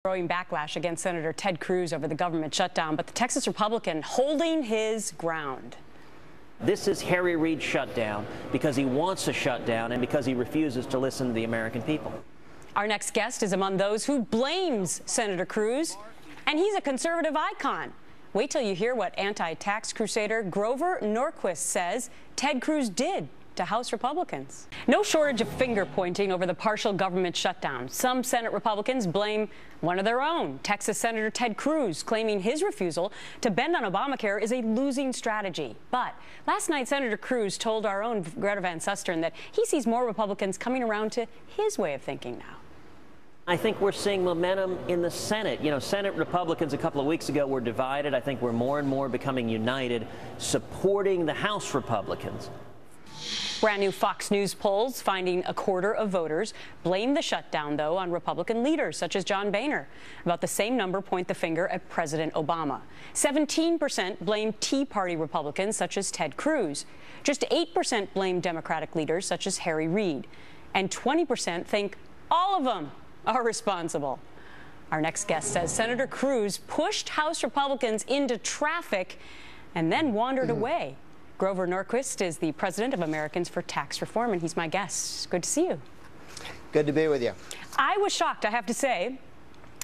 Growing backlash against Senator Ted Cruz over the government shutdown, but the Texas Republican holding his ground. This is Harry Reid's shutdown because he wants to shut down and because he refuses to listen to the American people. Our next guest is among those who blames Senator Cruz, and he's a conservative icon. Wait till you hear what anti-tax crusader Grover Norquist says Ted Cruz did to House Republicans. No shortage of finger-pointing over the partial government shutdown. Some Senate Republicans blame one of their own, Texas Senator Ted Cruz, claiming his refusal to bend on Obamacare is a losing strategy. But last night, Senator Cruz told our own Greta Van Susteren that he sees more Republicans coming around to his way of thinking now. I think we're seeing momentum in the Senate. You know, Senate Republicans a couple of weeks ago were divided. I think we're more and more becoming united, supporting the House Republicans. Brand new Fox News polls finding a quarter of voters blame the shutdown, though, on Republican leaders such as John Boehner. About the same number point the finger at President Obama. 17% blame Tea Party Republicans such as Ted Cruz. Just 8% blame Democratic leaders such as Harry Reid. And 20% think all of them are responsible. Our next guest says Senator Cruz pushed House Republicans into traffic and then wandered away. Grover Norquist is the president of Americans for Tax Reform, and he's my guest. Good to see you. Good to be with you. I was shocked, I have to say,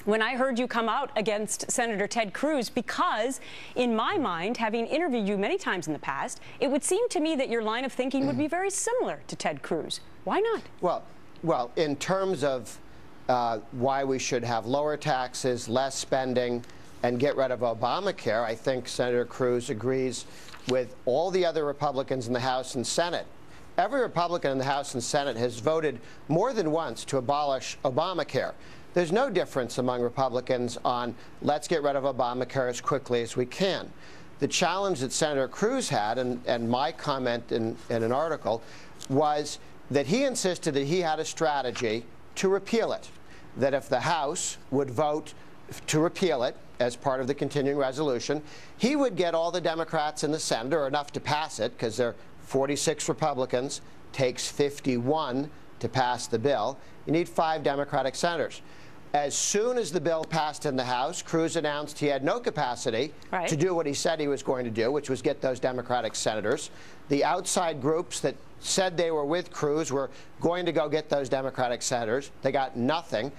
when I heard you come out against Senator Ted Cruz, because in my mind, having interviewed you many times in the past, it would seem to me that your line of thinking would be very similar to Ted Cruz. Why not? Well, in terms of why we should have lower taxes, less spending, and get rid of Obamacare, I think Senator Cruz agrees with all the other Republicans in the House and Senate. Every Republican in the House and Senate has voted more than once to abolish Obamacare. There's no difference among Republicans on let's get rid of Obamacare as quickly as we can. The challenge that Senator Cruz had, and my comment in an article, was that he insisted that he had a strategy to repeal it, that if the House would vote to repeal it as part of the continuing resolution, he would get all the Democrats in the Senate, or enough to pass it, because there are 46 Republicans, takes 51 to pass the bill. You need 5 Democratic senators. As soon as the bill passed in the House, Cruz announced he had no capacity to do what he said he was going to do, which was get those Democratic senators. The outside groups that said they were with Cruz were going to go get those Democratic senators. They got nothing.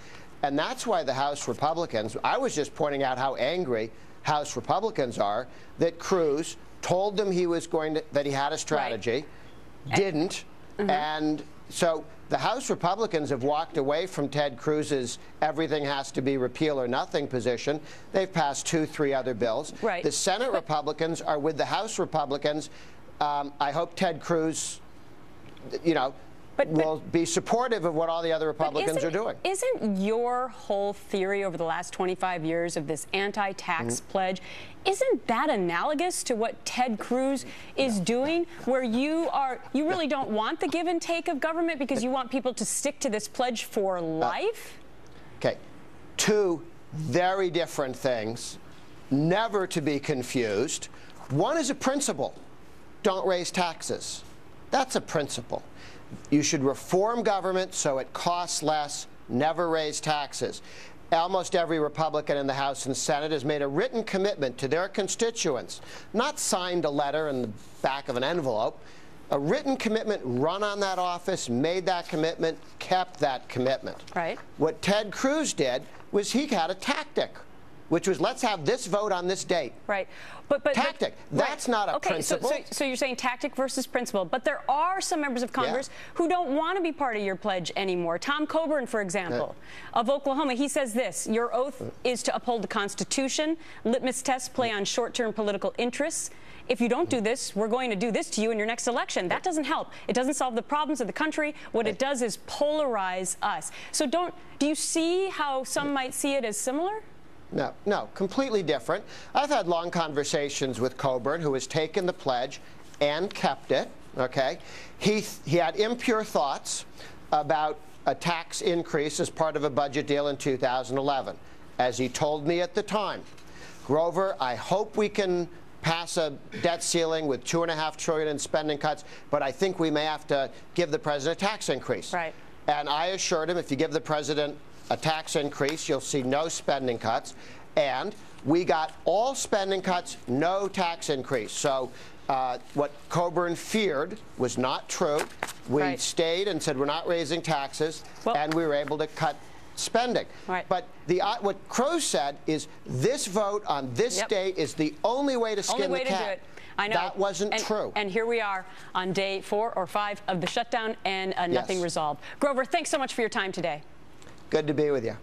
And that's why the House Republicans, I was just pointing out how angry House Republicans are that Cruz told them he was going to, that he had a strategy, didn't, and so the House Republicans have walked away from Ted Cruz's everything has to be repeal or nothing position. They've passed 2, 3 other bills. The Senate Republicans are with the House Republicans. I hope Ted Cruz, you know, will be supportive of what all the other Republicans are doing. Isn't your whole theory over the last 25 years of this anti-tax pledge, isn't that analogous to what Ted Cruz is doing, where you really don't want the give and take of government because you want people to stick to this pledge for life? Okay, 2 very different things, never to be confused. One is a principle. Don't raise taxes. That's a principle. You should reform government so it costs less, never raise taxes. Almost every Republican in the House and Senate has made a written commitment to their constituents, not signed a letter in the back of an envelope. A written commitment, run on that office, made that commitment, kept that commitment. What Ted Cruz did was he had a tactic, which was let's have this vote on this date. Tactic. That's not a principle. So you're saying tactic versus principle. But there are some members of Congress who don't want to be part of your pledge anymore. Tom Coburn, for example, of Oklahoma, he says this: your oath is to uphold the Constitution. Litmus tests play on short-term political interests. If you don't do this, we're going to do this to you in your next election. That doesn't help. It doesn't solve the problems of the country. What it does is polarize us. So do you see how some might see it as similar? No, completely different. I've had long conversations with Coburn, who has taken the pledge and kept it, okay? He had impure thoughts about a tax increase as part of a budget deal in 2011. As he told me at the time, Grover, I hope we can pass a debt ceiling with $2.5 trillion in spending cuts, but I think we may have to give the president a tax increase. Right. And I assured him, if you give the president a tax increase. You'll see no spending cuts. And we got all spending cuts, no tax increase. So what Coburn feared was not true. We stayed and said we're not raising taxes, and we were able to cut spending. But what Cruz said is this vote on this day is the only way to skin the cat. I know. That wasn't true. And here we are on day 4 or 5 of the shutdown, and nothing resolved. Grover, thanks so much for your time today. Good to be with you.